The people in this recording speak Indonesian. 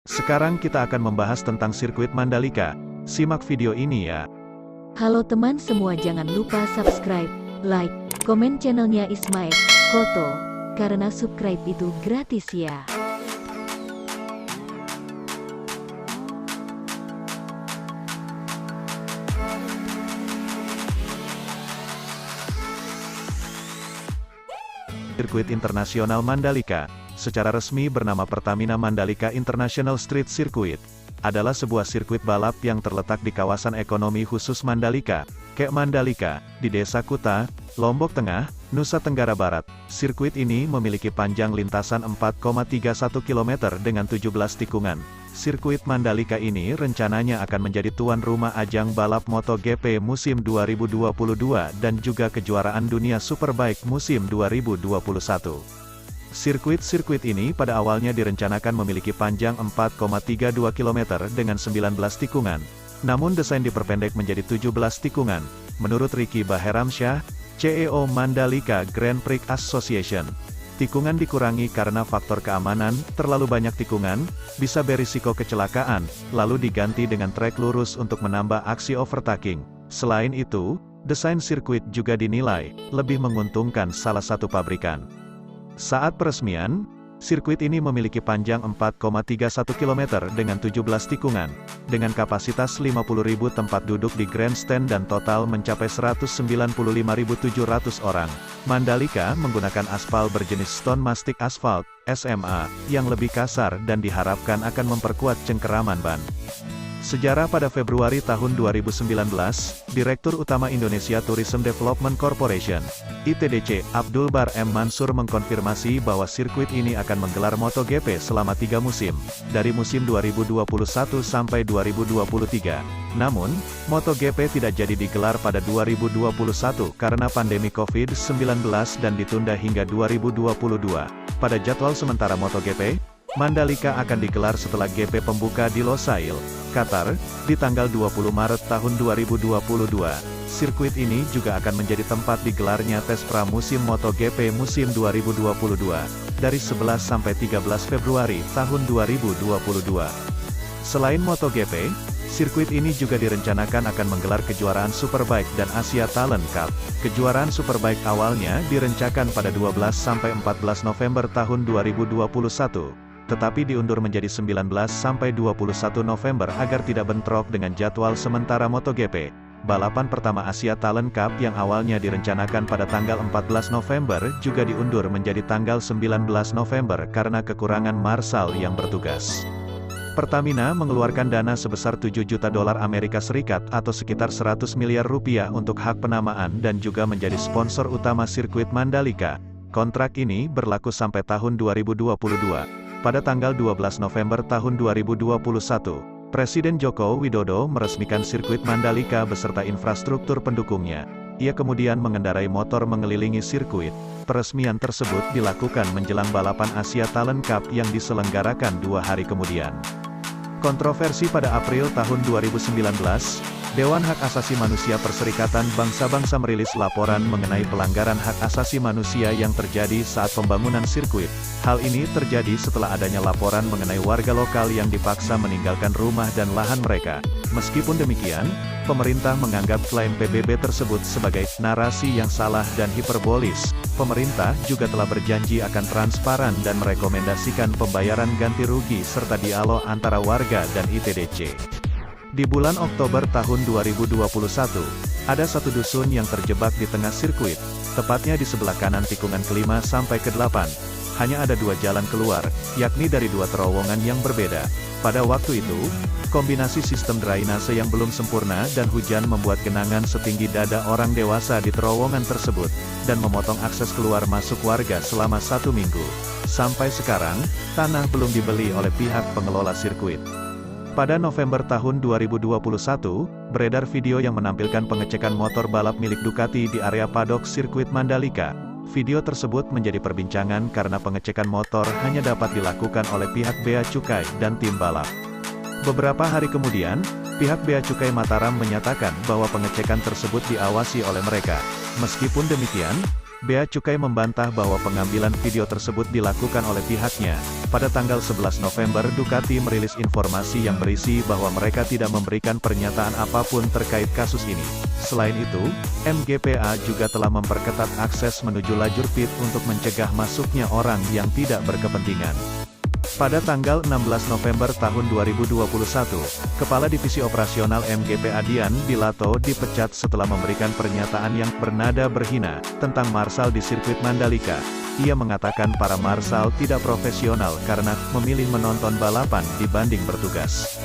Sekarang kita akan membahas tentang sirkuit Mandalika. Simak video ini ya. Halo teman semua, jangan lupa subscribe, like, komen channelnya Ismail Koto, karena subscribe itu gratis ya. Sirkuit Internasional Mandalika, secara resmi bernama Pertamina Mandalika International Street Circuit, adalah sebuah sirkuit balap yang terletak di kawasan ekonomi khusus Mandalika, Kek Mandalika, di Desa Kuta, Lombok Tengah, Nusa Tenggara Barat. Sirkuit ini memiliki panjang lintasan 4,31 km dengan 17 tikungan. Sirkuit Mandalika ini rencananya akan menjadi tuan rumah ajang balap MotoGP musim 2022 dan juga kejuaraan dunia Superbike musim 2021. Sirkuit ini pada awalnya direncanakan memiliki panjang 4,32 km dengan 19 tikungan. Namun desain diperpendek menjadi 17 tikungan. Menurut Ricky Baheramsyah, CEO Mandalika Grand Prix Association, tikungan dikurangi karena faktor keamanan, terlalu banyak tikungan, bisa berisiko kecelakaan, lalu diganti dengan trek lurus untuk menambah aksi overtaking. Selain itu, desain sirkuit juga dinilai lebih menguntungkan salah satu pabrikan. Saat peresmian, sirkuit ini memiliki panjang 4,31 km dengan 17 tikungan, dengan kapasitas 50.000 tempat duduk di grandstand dan total mencapai 195.700 orang. Mandalika menggunakan aspal berjenis Stone Mastic Asphalt, SMA, yang lebih kasar dan diharapkan akan memperkuat cengkeraman ban. Sejarah pada Februari tahun 2019, Direktur Utama Indonesia Tourism Development Corporation, ITDC, Abdul Bar M. Mansur mengkonfirmasi bahwa sirkuit ini akan menggelar MotoGP selama 3 musim, dari musim 2021 sampai 2023. Namun, MotoGP tidak jadi digelar pada 2021 karena pandemi COVID-19 dan ditunda hingga 2022. Pada jadwal sementara MotoGP, Mandalika akan digelar setelah GP pembuka di Losail, Qatar, di tanggal 20 Maret tahun 2022. Sirkuit ini juga akan menjadi tempat digelarnya tes pramusim MotoGP musim 2022, dari 11 sampai 13 Februari tahun 2022. Selain MotoGP, sirkuit ini juga direncanakan akan menggelar kejuaraan Superbike dan Asia Talent Cup. Kejuaraan Superbike awalnya direncanakan pada 12 sampai 14 November tahun 2021. Tetapi diundur menjadi 19 sampai 21 November agar tidak bentrok dengan jadwal sementara MotoGP. Balapan pertama Asia Talent Cup yang awalnya direncanakan pada tanggal 14 November juga diundur menjadi tanggal 19 November karena kekurangan marshal yang bertugas. Pertamina mengeluarkan dana sebesar 7 juta dolar Amerika Serikat atau sekitar 100 miliar rupiah untuk hak penamaan dan juga menjadi sponsor utama sirkuit Mandalika. Kontrak ini berlaku sampai tahun 2022. Pada tanggal 12 November tahun 2021, Presiden Joko Widodo meresmikan sirkuit Mandalika beserta infrastruktur pendukungnya. Ia kemudian mengendarai motor mengelilingi sirkuit. Peresmian tersebut dilakukan menjelang balapan Asia Talent Cup yang diselenggarakan 2 hari kemudian. Kontroversi pada April tahun 2019, Dewan Hak Asasi Manusia Perserikatan Bangsa-Bangsa merilis laporan mengenai pelanggaran hak asasi manusia yang terjadi saat pembangunan sirkuit. Hal ini terjadi setelah adanya laporan mengenai warga lokal yang dipaksa meninggalkan rumah dan lahan mereka. Meskipun demikian, pemerintah menganggap klaim PBB tersebut sebagai narasi yang salah dan hiperbolis. Pemerintah juga telah berjanji akan transparan dan merekomendasikan pembayaran ganti rugi serta dialog antara warga dan ITDC. Di bulan Oktober tahun 2021, ada satu dusun yang terjebak di tengah sirkuit, tepatnya di sebelah kanan tikungan ke-5 sampai ke-8. Hanya ada 2 jalan keluar, yakni dari 2 terowongan yang berbeda. Pada waktu itu, kombinasi sistem drainase yang belum sempurna dan hujan membuat genangan setinggi dada orang dewasa di terowongan tersebut, dan memotong akses keluar masuk warga selama 1 minggu. Sampai sekarang, tanah belum dibeli oleh pihak pengelola sirkuit. Pada November tahun 2021, beredar video yang menampilkan pengecekan motor balap milik Ducati di area paddock sirkuit Mandalika. Video tersebut menjadi perbincangan karena pengecekan motor hanya dapat dilakukan oleh pihak Bea Cukai dan tim balap. Beberapa hari kemudian, pihak Bea Cukai Mataram menyatakan bahwa pengecekan tersebut diawasi oleh mereka. Meskipun demikian, Bea Cukai membantah bahwa pengambilan video tersebut dilakukan oleh pihaknya. Pada tanggal 11 November Ducati merilis informasi yang berisi bahwa mereka tidak memberikan pernyataan apapun terkait kasus ini. Selain itu, MGPA juga telah memperketat akses menuju lajur pit untuk mencegah masuknya orang yang tidak berkepentingan. Pada tanggal 16 November tahun 2021, Kepala Divisi Operasional MGPA Dian Bilato dipecat setelah memberikan pernyataan yang bernada berhina tentang marshal di sirkuit Mandalika. Ia mengatakan para marshal tidak profesional karena memilih menonton balapan dibanding bertugas.